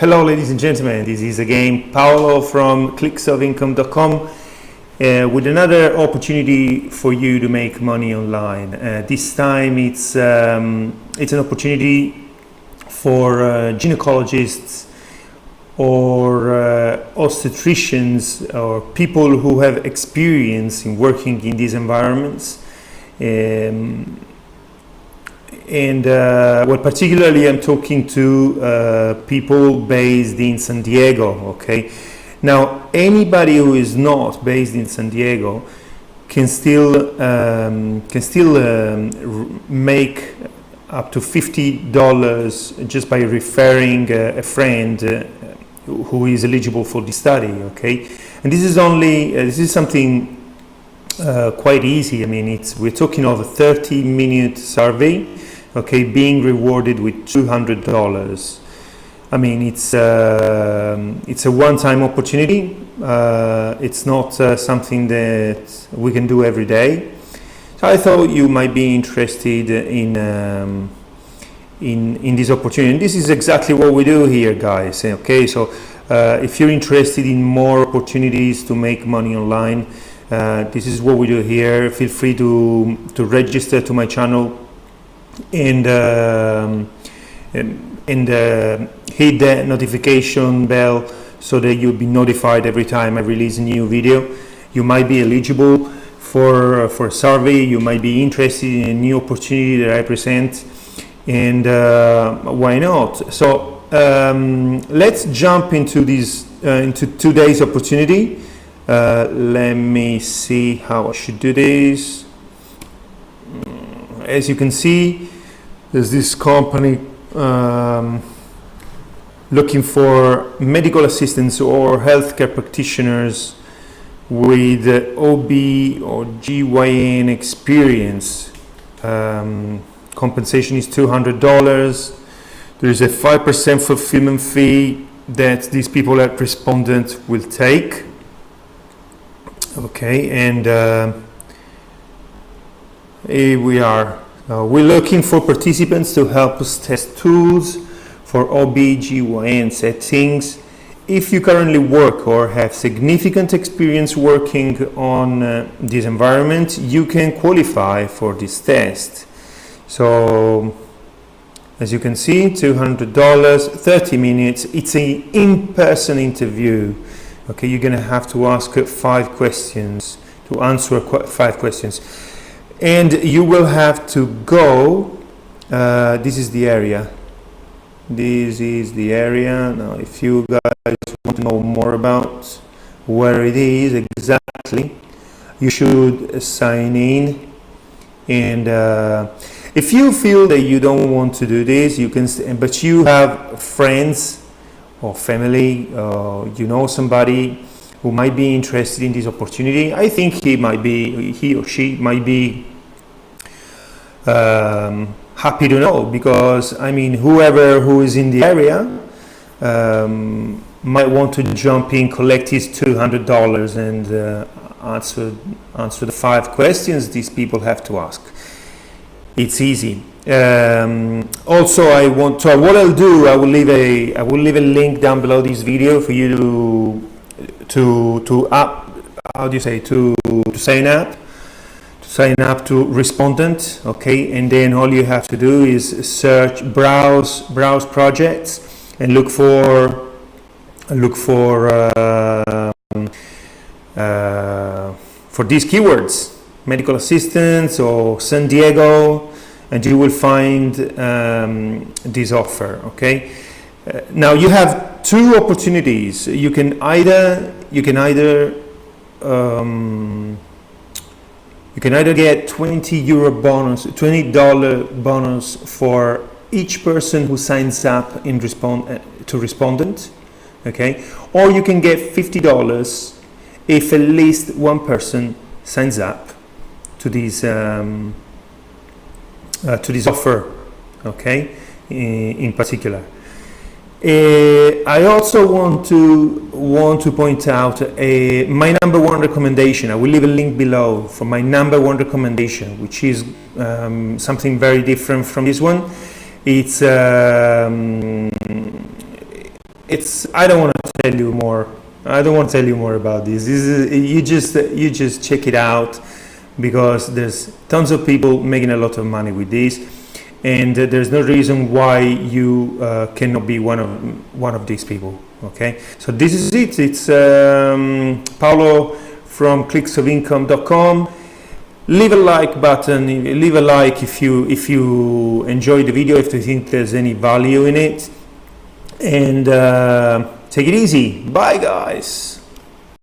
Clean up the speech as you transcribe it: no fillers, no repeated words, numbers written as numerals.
Hello ladies and gentlemen, this is again Paolo from clicksofIncome.com with another opportunity for you to make money online. This time it's an opportunity for gynecologists or obstetricians or people who have experience in working in these environments. Well, particularly I'm talking to people based in San Diego, okay? Now, anybody who is not based in San Diego can still make up to $50 just by referring a friend who is eligible for the study, okay? And this is something quite easy. I mean, we're talking of a 30-minute survey, okay, being rewarded with $200. I mean, it's a one-time opportunity. It's not something that we can do every day. So I thought you might be interested in this opportunity. And this is exactly what we do here, guys. Okay, so if you're interested in more opportunities to make money online, this is what we do here. Feel free to register to my channel and hit the notification bell so that you'll be notified every time I release a new video. You might be eligible for a survey. You might be interested in a new opportunity that I present, and why not? So let's jump into today's opportunity. Let me see how I should do this. As you can see, there's this company looking for medical assistants or healthcare practitioners with OB or GYN experience. Compensation is $200. There's a 5% fulfillment fee that these people at respondent will take. Okay, and here we are. We're looking for participants to help us test tools for OB/GYN settings. If you currently work or have significant experience working on this environment, you can qualify for this test. So, as you can see, $200, 30 minutes. It's an in-person interview. Okay, you're going to have to ask 5 questions, to answer 5 questions. And you will have to go, this is the area. This is the area. Now, if you guys want to know more about where it is exactly, you should sign in. And if you feel that you don't want to do this, you can, but you have friends or family, you know somebody who might be interested in this opportunity, I think he or she might be happy to know, because I mean, whoever who is in the area might want to jump in, collect his $200 and answer the 5 questions these people have to ask. It's easy. Also, what I'll do, I will leave a link down below this video for you to sign up to respondent. Okay, and then all you have to do is browse projects and look for these keywords, medical assistants or San Diego, and you will find this offer. Okay, now you have 2 opportunities. You can either get €20 bonus, $20 bonus for each person who signs up to respondent, okay? Or you can get $50 if at least one person signs up to this offer, okay? In particular. I also want to point out my number 1 recommendation. I will leave a link below for my number 1 recommendation, which is something very different from this one. It's I don't want to tell you more. I don't want to tell you more about this. You just check it out, because there's tons of people making a lot of money with this, and there's no reason why you cannot be one of these people. Okay, so this is it. It's Paolo from clicksofincome.com. Leave a like button. Leave a like if you enjoyed the video, if you think there's any value in it, and take it easy. Bye, guys.